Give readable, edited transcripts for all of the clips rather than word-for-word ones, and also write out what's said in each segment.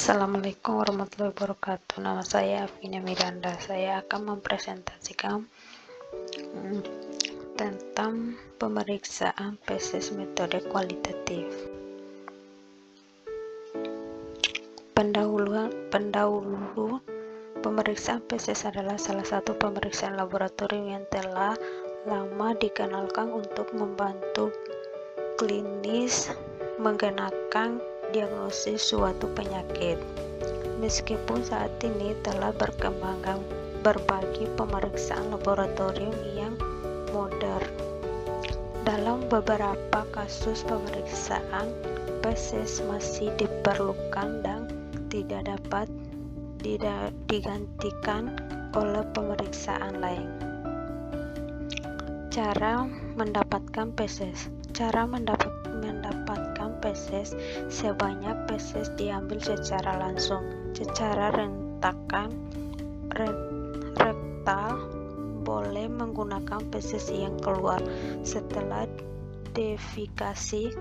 Assalamualaikum warahmatullahi wabarakatuh. Nama saya Afina Miranda. Saya akan mempresentasikan tentang pemeriksaan PSS metode kualitatif. Pendahulu pemeriksaan PSS adalah salah satu pemeriksaan laboratorium yang telah lama dikenalkan untuk membantu klinis menggunakan diagnosis suatu penyakit. Meskipun saat ini telah berkembang berbagai pemeriksaan laboratorium yang modern, dalam beberapa kasus pemeriksaan PSS masih diperlukan dan tidak dapat digantikan oleh pemeriksaan lain. Cara mendapatkan PSS. Cara mendapatkan PSS, sebanyak PSS diambil secara langsung, secara rektal, boleh menggunakan PSS yang keluar setelah defikasi,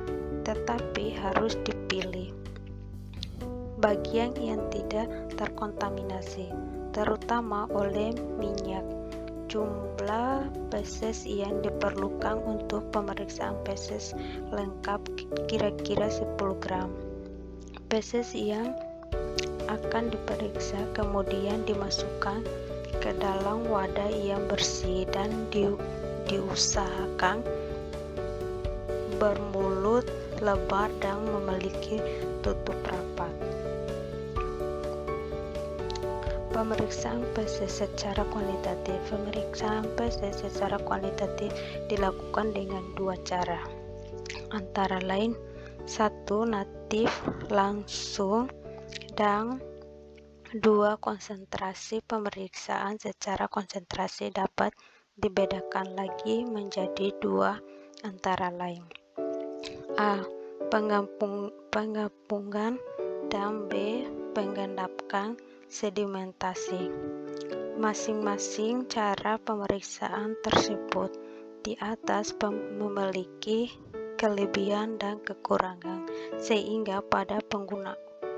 tetapi harus dipilih bagian yang tidak terkontaminasi, terutama oleh minyak. Jumlah PSS yang diperlukan untuk pemeriksaan PSS lengkap kira-kira 10 gram. PSS yang akan diperiksa kemudian dimasukkan ke dalam wadah yang bersih dan diusahakan bermulut lebar dan memiliki tutup rapat. Pemeriksaan PSS secara kualitatif. Pemeriksaan PSS secara kualitatif dilakukan dengan dua cara, antara lain 1. Natif langsung, dan 2. Konsentrasi. Pemeriksaan secara konsentrasi dapat dibedakan lagi menjadi dua antara lain: A. Penggabungan, dan B. Penggendapan sedimentasi. Masing-masing cara pemeriksaan tersebut di atas memiliki kelebihan dan kekurangan, sehingga pada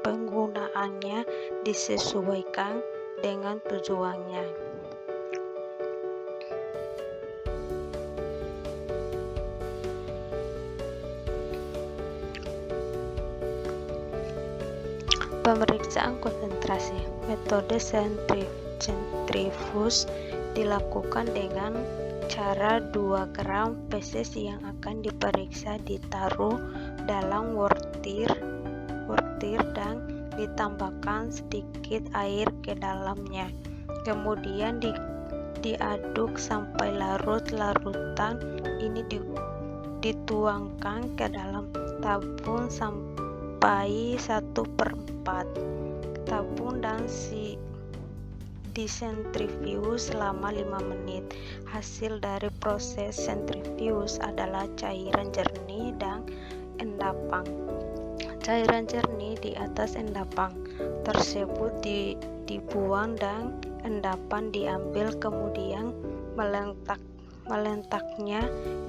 penggunaannya disesuaikan dengan tujuannya. Pemeriksaan konsentrasi. Metode sentrifuge dilakukan dengan cara 2 gram PSS yang akan diperiksa ditaruh dalam wortir dan ditambahkan sedikit air ke dalamnya. Kemudian diaduk sampai larut. Larutan ini dituangkan ke dalam tabung sampai 1/4 tabung dan disentrifuge selama 5 menit. Hasil dari proses sentrifuge adalah cairan jernih dan endapan. Cairan jernih di atas endapan tersebut dibuang dan endapan diambil, kemudian meletaknya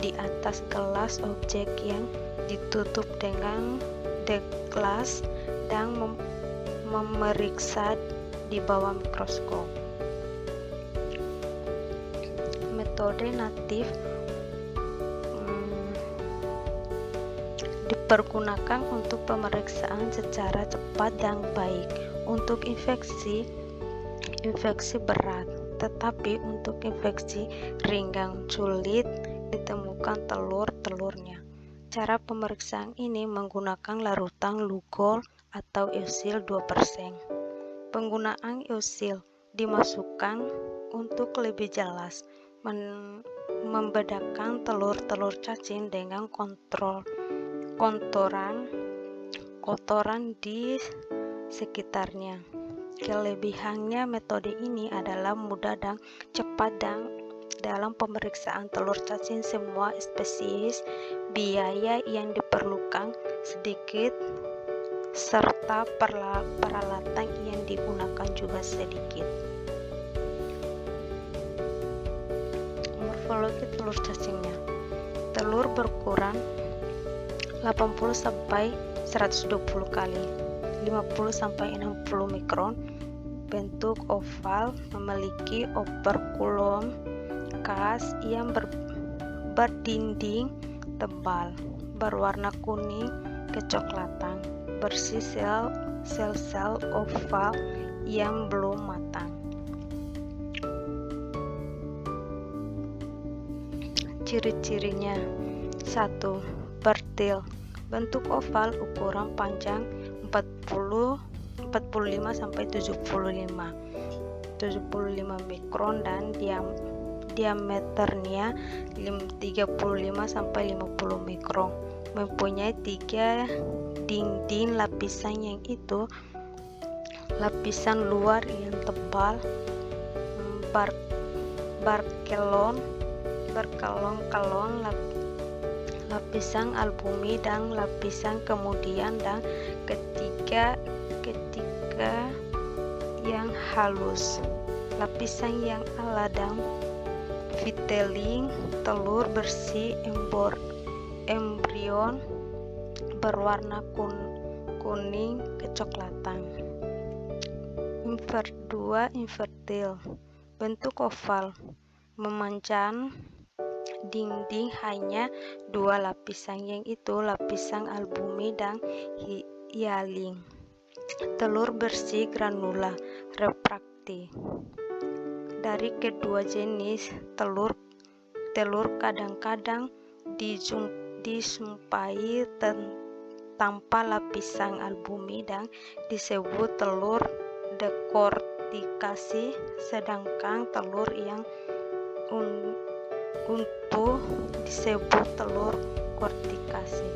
di atas gelas objek yang ditutup dengan deglas dan memeriksa di bawah mikroskop. Metode natif dipergunakan untuk pemeriksaan secara cepat dan baik untuk infeksi berat, tetapi untuk infeksi ringan sulit ditemukan telurnya. Cara pemeriksaan ini menggunakan larutan Lugol atau eusil 2%. Penggunaan eusil dimasukkan untuk lebih jelas membedakan telur cacing dengan kotoran di sekitarnya. Kelebihannya, metode ini adalah mudah dan cepat dan dalam pemeriksaan telur cacing semua spesies. Biaya yang diperlukan sedikit serta peralatan yang digunakan juga sedikit. Morfologi telur cacingnya. Telur berukuran 80 sampai 120 kali 50-60 mikron, bentuk oval, memiliki operkulum khas yang berdinding tebal, berwarna kuning kecoklatan, berisi sel-sel oval yang belum matang. Ciri-cirinya: 1. Bertil, bentuk oval, ukuran panjang 45-75 mikron dan diameternya 35-50 mikron. Mempunyai 3 dinding lapisan, yaitu lapisan luar yang tebal, berkelong-kelong, lapisan albumi dan lapisan kemudian, dan ketiga yang halus, lapisan yang ala dan vitelling. Telur bersih embrion berwarna kuning kecoklatan. 2. Infertil, bentuk oval, memanjang, dinding hanya 2 lapisan, yaitu lapisan albumi dan hyaline. Telur bersih granula refraktif. Dari kedua jenis telur kadang-kadang dijumpai tanpa lapisan albumi dan disebut telur dekortikasi, sedangkan telur yang utuh disebut telur kortikasi.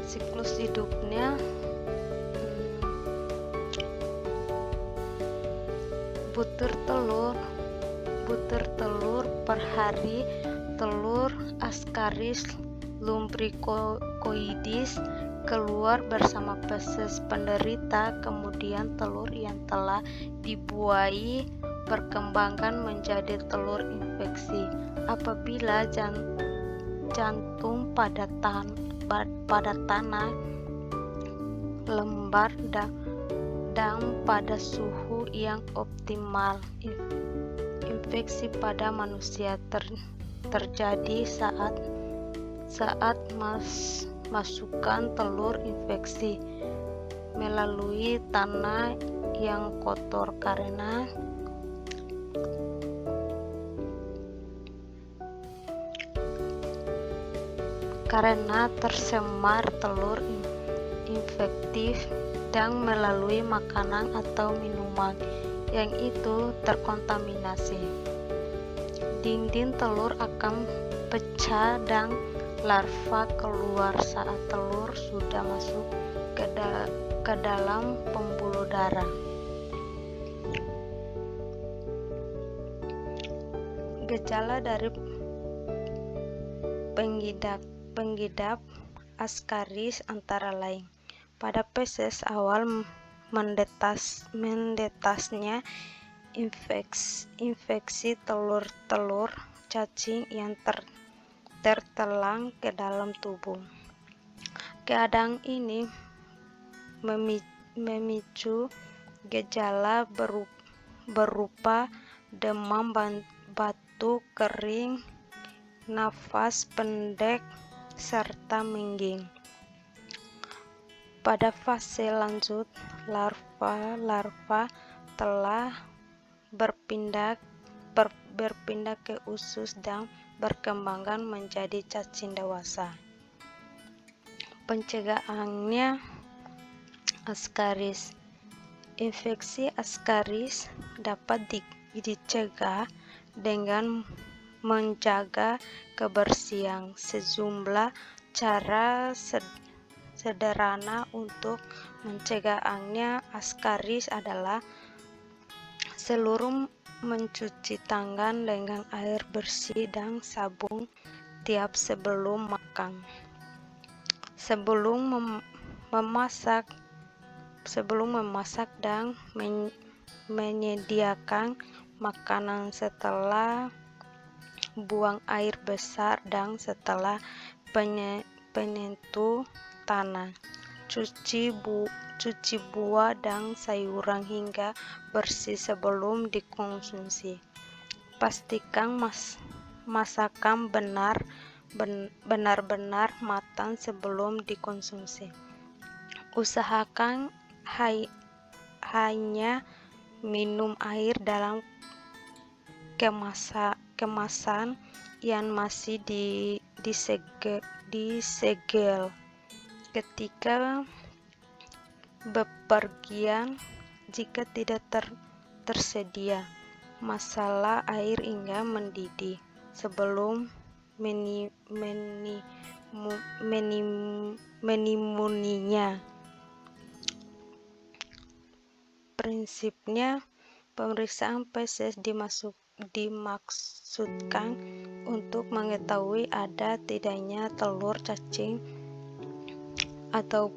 Siklus hidupnya: butir telur per hari. Telur Ascaris lumbricoides keluar bersama feses penderita, kemudian telur yang telah dibuai berkembangkan menjadi telur infeksi. Apabila jantung pada tanah lembar dan pada suhu yang optimal, infeksi pada manusia terjadi saat masukkan telur infeksi melalui tanah yang kotor karena tercemar telur infektif, dan melalui makanan atau minuman yang itu terkontaminasi. Dinding telur akan pecah dan larva keluar saat telur sudah masuk ke dalam pembuluh darah. Gejala dari pengidap Ascaris antara lain: pada feses awal mendetasnya infeksi telur cacing yang tertelang ke dalam tubuh. Keadaan ini memicu gejala berupa demam, batuk kering, nafas pendek, serta mengging. Pada fase lanjut, larva telah berpindah ke usus dan berkembangkan menjadi cacing dewasa. Pencegahannya: Ascaris. Infeksi Ascaris dapat dicegah dengan menjaga kebersihan. Sejumlah cara sederhana untuk mencegahnya Ascaris adalah: seluruh mencuci tangan dengan air bersih dan sabun tiap sebelum makan. Sebelum memasak dan menyediakan makanan, setelah buang air besar, dan setelah penyentuh tanah. cuci buah dan sayuran hingga bersih sebelum dikonsumsi. Pastikan masakan benar-benar matang sebelum dikonsumsi. Usahakan hanya minum air dalam kemasan yang masih disegel ketika bepergian. Jika tidak tersedia masalah air hingga mendidih sebelum menimuninya. Prinsipnya, pemeriksaan feses dimaksudkan untuk mengetahui ada tidaknya telur cacing atau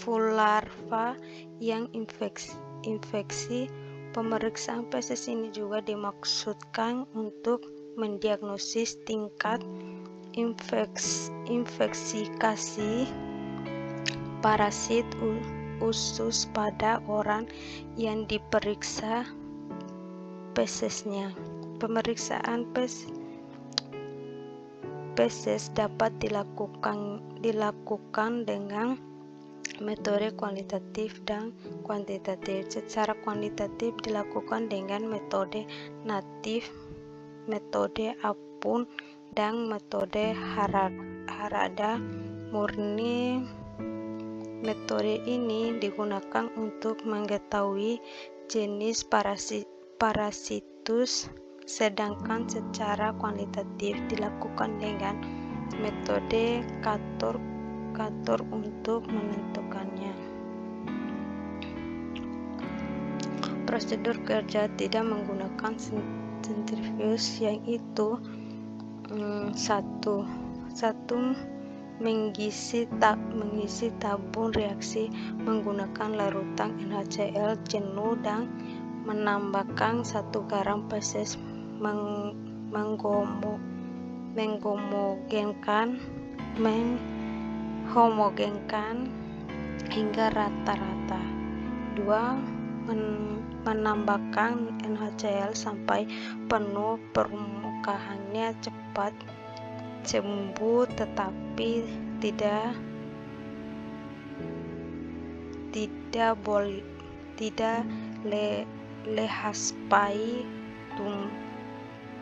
larva yang infeksi. Pemeriksaan feses ini juga dimaksudkan untuk mendiagnosis tingkat infeksi parasit usus pada orang yang diperiksa fesesnya. Pemeriksaan feses dapat dilakukan dengan metode kualitatif dan kuantitatif. Secara kuantitatif dilakukan dengan metode natif, metode apun, dan metode Harada murni. Metode ini digunakan untuk mengetahui jenis parasitus, sedangkan secara kualitatif dilakukan dengan metode Cator untuk menentukannya. Prosedur kerja tidak menggunakan sentrifuge, yaitu 1. Mengisi tabung reaksi menggunakan larutan NaCl jenuh dan menambahkan 1 garam feses, menghomogenkan hingga rata-rata. 2. Menambahkan NaCl sampai penuh, permukaannya cepat sembuh tetapi tidak lehaspai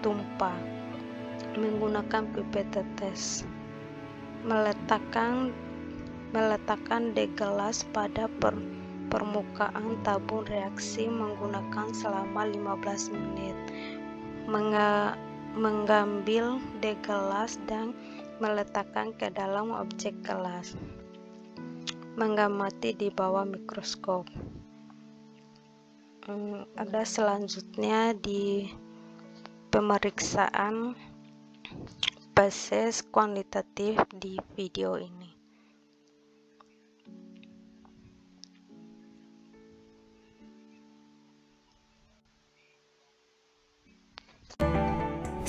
tumpah. Menggunakan pipet tetes. Meletakkan degelas pada permukaan tabung reaksi menggunakan selama 15 menit. Mengambil degelas dan meletakkan ke dalam objek gelas. Mengamati di bawah mikroskop. Ada selanjutnya di pemeriksaan feses kuantitatif di video ini.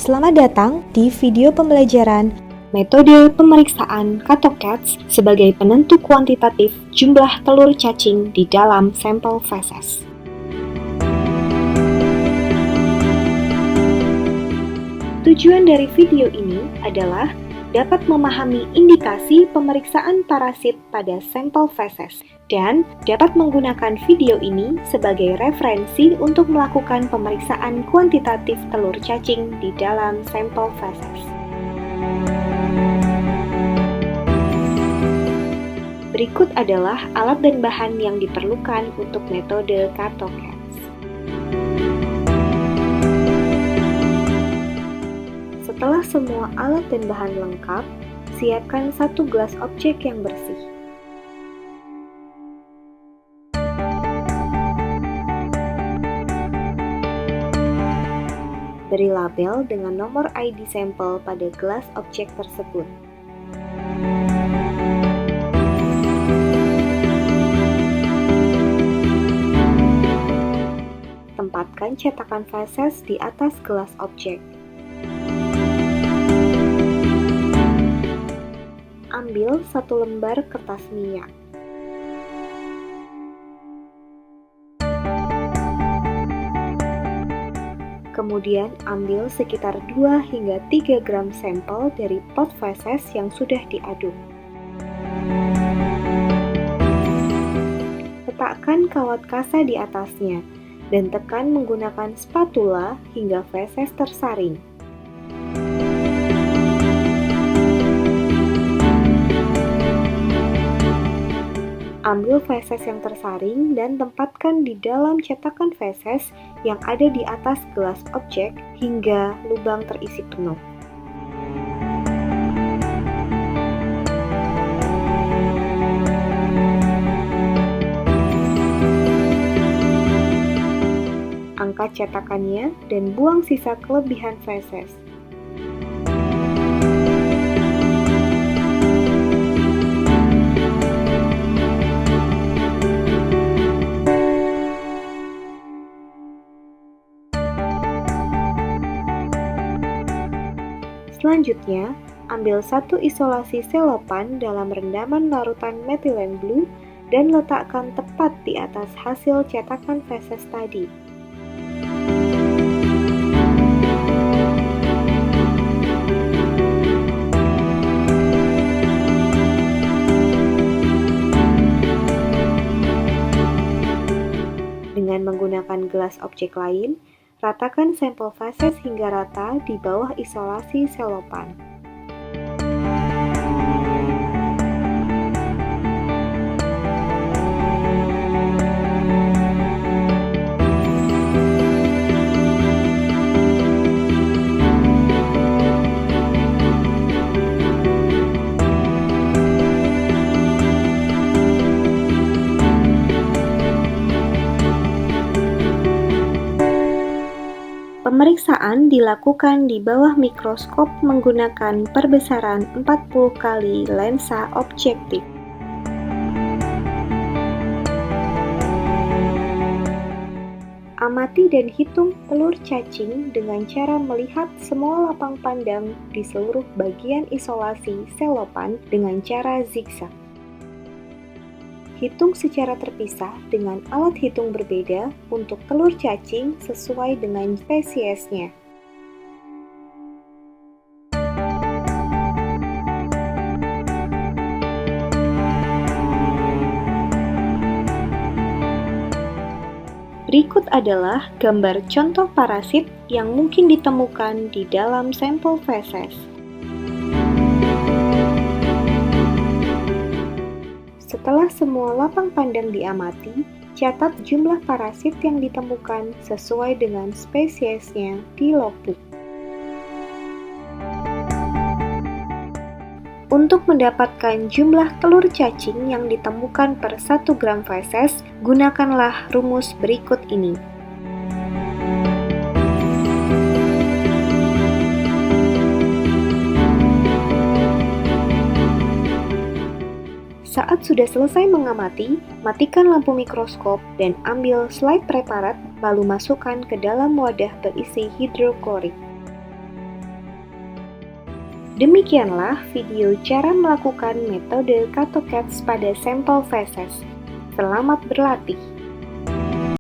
Selamat datang di video pembelajaran metode pemeriksaan CATOCATS sebagai penentu kuantitatif jumlah telur cacing di dalam sampel feses. Tujuan dari video ini adalah dapat memahami indikasi pemeriksaan parasit pada sampel feses dan dapat menggunakan video ini sebagai referensi untuk melakukan pemeriksaan kuantitatif telur cacing di dalam sampel feses. Berikut adalah alat dan bahan yang diperlukan untuk metode CATOCATS. Setelah semua alat dan bahan lengkap, siapkan 1 gelas objek yang bersih. Beri label dengan nomor ID sampel pada gelas objek tersebut. Tempatkan cetakan feses di atas gelas objek. ambil 1 lembar kertas minyak. Kemudian ambil sekitar 2 hingga 3 gram sampel dari pot feses yang sudah diaduk. Letakkan kawat kasa di atasnya dan tekan menggunakan spatula hingga feses tersaring. Ambil feses yang tersaring dan tempatkan di dalam cetakan feses yang ada di atas gelas objek hingga lubang terisi penuh. Angkat cetakannya dan buang sisa kelebihan feses. Selanjutnya, ambil 1 isolasi selopan dalam rendaman larutan metilen blue dan letakkan tepat di atas hasil cetakan feses tadi. Dengan menggunakan gelas objek lain, ratakan sampel feses hingga rata di bawah isolasi selopan. Pemeriksaan dilakukan di bawah mikroskop menggunakan perbesaran 40 kali lensa objektif. Amati dan hitung telur cacing dengan cara melihat semua lapang pandang di seluruh bagian isolasi selopan dengan cara zigzag. Hitung secara terpisah dengan alat hitung berbeda untuk telur cacing sesuai dengan spesiesnya. Berikut adalah gambar contoh parasit yang mungkin ditemukan di dalam sampel feses. Setelah semua lapang pandang diamati, catat jumlah parasit yang ditemukan sesuai dengan spesiesnya di logbook. Untuk mendapatkan jumlah telur cacing yang ditemukan per 1 gram feses, gunakanlah rumus berikut ini. Saat sudah selesai mengamati, matikan lampu mikroskop dan ambil slide preparat lalu masukkan ke dalam wadah berisi hidroklorik. Demikianlah video cara melakukan metode CATOCATS pada sampel feses. Selamat berlatih!